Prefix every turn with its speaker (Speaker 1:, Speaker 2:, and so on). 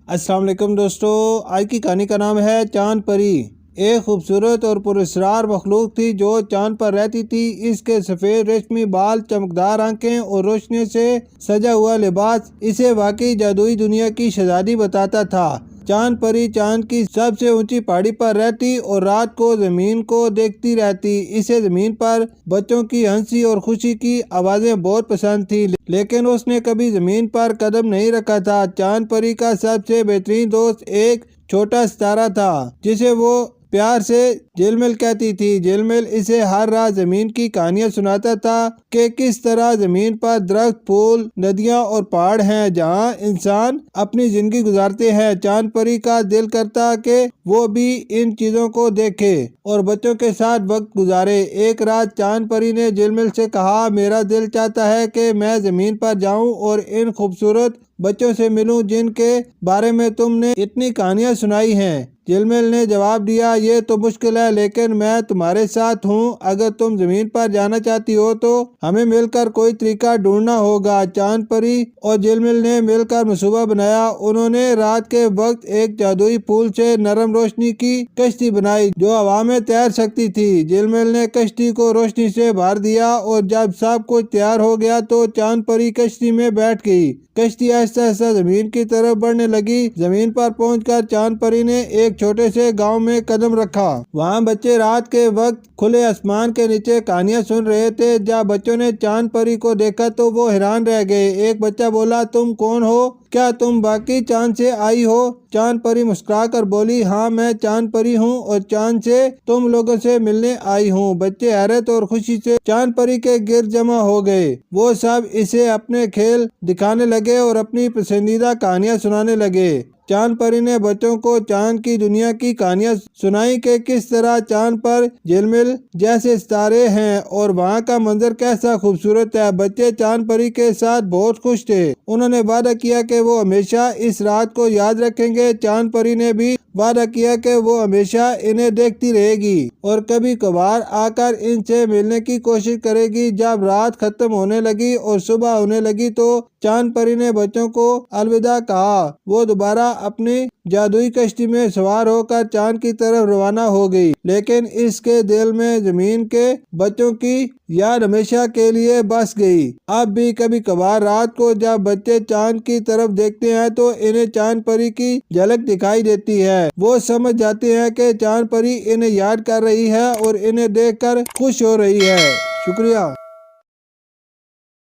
Speaker 1: السلام علیکم دوستو، آج کی کہانی کا نام ہے چاند پری۔ ایک خوبصورت اور پراسرار مخلوق تھی جو چاند پر رہتی تھی۔ اس کے سفید ریشمی بال، چمکدار آنکھیں اور روشنی سے سجا ہوا لباس اسے واقعی جادوئی دنیا کی شہزادی بتاتا تھا۔ چاند پری چاند کی سب سے اونچی پہاڑی پر رہتی اور رات کو زمین کو دیکھتی رہتی۔ اسے زمین پر بچوں کی ہنسی اور خوشی کی آوازیں بہت پسند تھی، لیکن اس نے کبھی زمین پر قدم نہیں رکھا تھا۔ چاند پری کا سب سے بہترین دوست ایک چھوٹا ستارہ تھا جسے وہ پیار سے جھلمل کہتی تھی۔ جھلمل اسے ہر رات زمین کی کہانیاں سناتا تھا کہ کس طرح زمین پر درخت، پھول، ندیاں اور پہاڑ ہیں جہاں انسان اپنی زندگی گزارتے ہیں۔ چاند پری کا دل کرتا کہ وہ بھی ان چیزوں کو دیکھے اور بچوں کے ساتھ وقت گزارے۔ ایک رات چاند پری نے جھلمل سے کہا، میرا دل چاہتا ہے کہ میں زمین پر جاؤں اور ان خوبصورت بچوں سے ملوں جن کے بارے میں تم نے اتنی کہانیاں سنائی ہیں۔ جھلمل نے جواب دیا، یہ تو مشکل ہے لیکن میں تمہارے ساتھ ہوں۔ اگر تم زمین پر جانا چاہتی ہو تو ہمیں مل کر کوئی طریقہ ڈھونڈنا ہوگا۔ چاند پری اور جھلمل نے مل کر منصوبہ بنایا۔ انہوں نے رات کے وقت ایک جادوئی پھول سے نرم روشنی کی کشتی بنائی جو ہوا میں تیر سکتی تھی۔ جھلمل نے کشتی کو روشنی سے بھر دیا اور جب سب کچھ تیار ہو گیا تو چاند پری کشتی میں بیٹھ گئی۔ کشتی آہستہ آہستہ زمین کی طرف بڑھنے لگی۔ زمین پر پہنچ کر چاند پری نے ایک چھوٹے سے گاؤں میں قدم رکھا۔ وہاں بچے رات کے وقت کھلے آسمان کے نیچے کہانیاں سن رہے تھے۔ جب بچوں نے چاند پری کو دیکھا تو وہ حیران رہ گئے۔ ایک بچہ بولا، تم کون ہو؟ کیا تم واقعی چاند سے آئی ہو؟ چاند پری مسکرا کر بولی، ہاں میں چاند پری ہوں اور چاند سے تم لوگوں سے ملنے آئی ہوں۔ بچے حیرت اور خوشی سے چاند پری کے گرد جمع ہو گئے۔ وہ سب اسے اپنے کھیل دکھانے لگے اور اپنی پسندیدہ کہانیاں سنانے لگے۔ چاند پری نے بچوں کو چاند کی دنیا کی کہانیاں سنائی کہ کس طرح چاند پر جھلمل جیسے ستارے ہیں اور وہاں کا منظر کیسا خوبصورت ہے۔ بچے چاند پری کے ساتھ بہت خوش تھے۔ انہوں نے وعدہ کیا کہ وہ ہمیشہ اس رات کو یاد رکھیں گے۔ چاند پری نے بھی وعدہ کیا کہ وہ ہمیشہ انہیں دیکھتی رہے گی اور کبھی کبھار آ کر ان سے ملنے کی کوشش کرے گی۔ جب رات ختم ہونے لگی اور صبح ہونے لگی تو چاند پری نے بچوں کو الوداع کہا۔ وہ دوبارہ اپنی جادوئی کشتی میں سوار ہو کر چاند کی طرف روانہ ہو گئی، لیکن اس کے دل میں زمین کے بچوں کی یاد ہمیشہ کے لیے بس گئی۔ اب بھی کبھی کبھار رات کو جب بچے چاند کی طرف دیکھتے ہیں تو انہیں چاند پری کی جھلک دکھائی دیتی ہے۔ وہ سمجھ جاتے ہیں کہ چاند پری انہیں یاد کر رہی ہے اور انہیں دیکھ کر خوش ہو رہی ہے۔ شکریہ۔